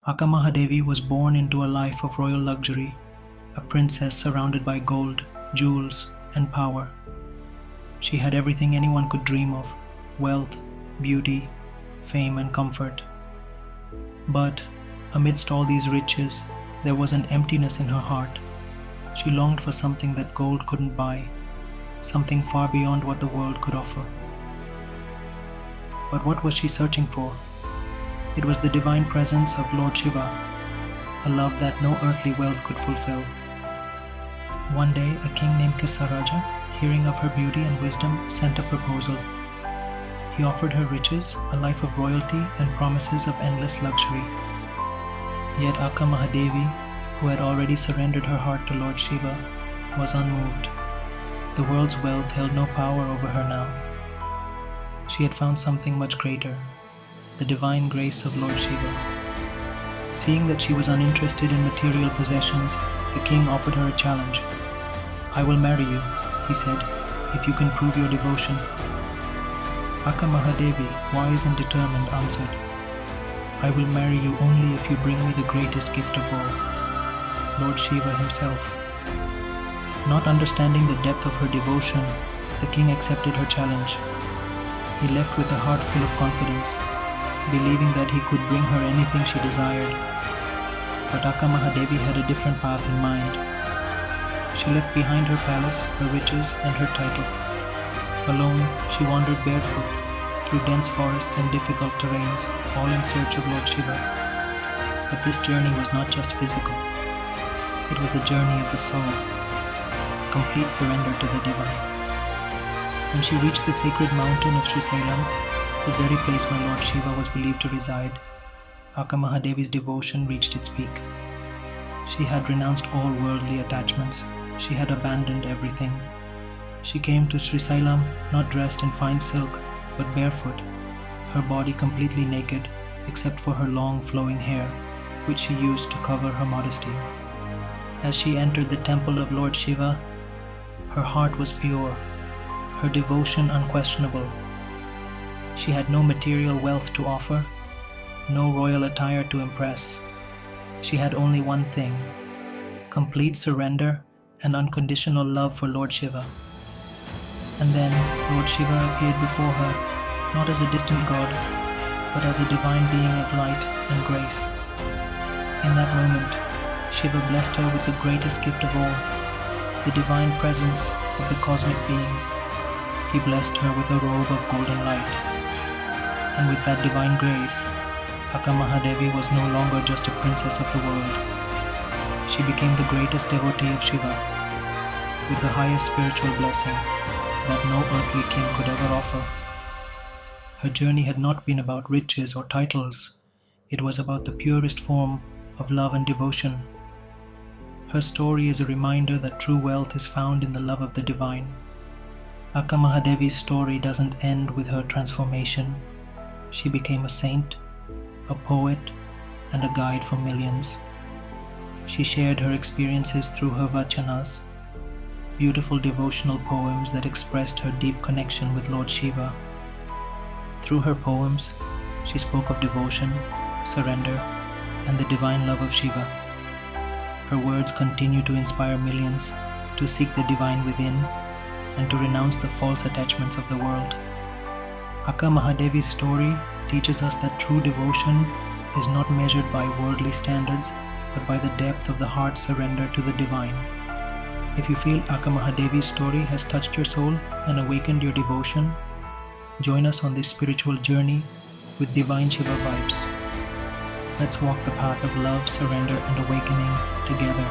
Akka Mahadevi was born into a life of royal luxury, a princess surrounded by gold, jewels, and power. She had everything anyone could dream of: wealth, beauty, fame, and comfort. But amidst all these riches, there was an emptiness in her heart. She longed for something that gold couldn't buy, something far beyond what the world could offer. But what was she searching for? It was the divine presence of Lord Shiva, a love that no earthly wealth could fulfill. One day, a king named Kisaraja, hearing of her beauty and wisdom, sent a proposal. He offered her riches, a life of royalty, and promises of endless luxury. Yet Akka Mahadevi, who had already surrendered her heart to Lord Shiva, was unmoved. The world's wealth held no power over her now. She had found something much greater: the divine grace of Lord Shiva. Seeing that she was uninterested in material possessions, the king offered her a challenge. "I will marry you," he said, "if you can prove your devotion." Akka Mahadevi, wise and determined, answered, "I will marry you only if you bring me the greatest gift of all, Lord Shiva himself." Not understanding the depth of her devotion, the king accepted her challenge. He left with a heart full of confidence, believing that he could bring her anything she desired. But Akka Mahadevi had a different path in mind. She left behind her palace, her riches, and her title. Alone, she wandered barefoot through dense forests and difficult terrains, all in search of Lord Shiva. But this journey was not just physical. It was a journey of the soul, complete surrender to the divine. When she reached the sacred mountain of Srisailam, the very place where Lord Shiva was believed to reside, Akka Mahadevi's devotion reached its peak. She had renounced all worldly attachments. She had abandoned everything. She came to Srisailam not dressed in fine silk, but barefoot, her body completely naked except for her long flowing hair, which she used to cover her modesty. As she entered the temple of Lord Shiva, her heart was pure, her devotion unquestionable. She had no material wealth to offer, no royal attire to impress. She had only one thing: complete surrender and unconditional love for Lord Shiva. And then Lord Shiva appeared before her, not as a distant god, but as a divine being of light and grace. In that moment, Shiva blessed her with the greatest gift of all, the divine presence of the cosmic being. He blessed her with a robe of golden light. And with that divine grace, Akka Mahadevi was no longer just a princess of the world. She became the greatest devotee of Shiva, with the highest spiritual blessing that no earthly king could ever offer. Her journey had not been about riches or titles. It was about the purest form of love and devotion. Her story is a reminder that true wealth is found in the love of the divine. Akka Mahadevi's story doesn't end with her transformation. She became a saint, a poet, and a guide for millions. She shared her experiences through her vachanas, beautiful devotional poems that expressed her deep connection with Lord Shiva. Through her poems, she spoke of devotion, surrender, and the divine love of Shiva. Her words continue to inspire millions to seek the divine within and to renounce the false attachments of the world. Akka Mahadevi's story teaches us that true devotion is not measured by worldly standards, but by the depth of the heart's surrender to the divine. If you feel Akka Mahadevi's story has touched your soul and awakened your devotion, join us on this spiritual journey with divine Shiva vibes. Let's walk the path of love, surrender, and awakening together.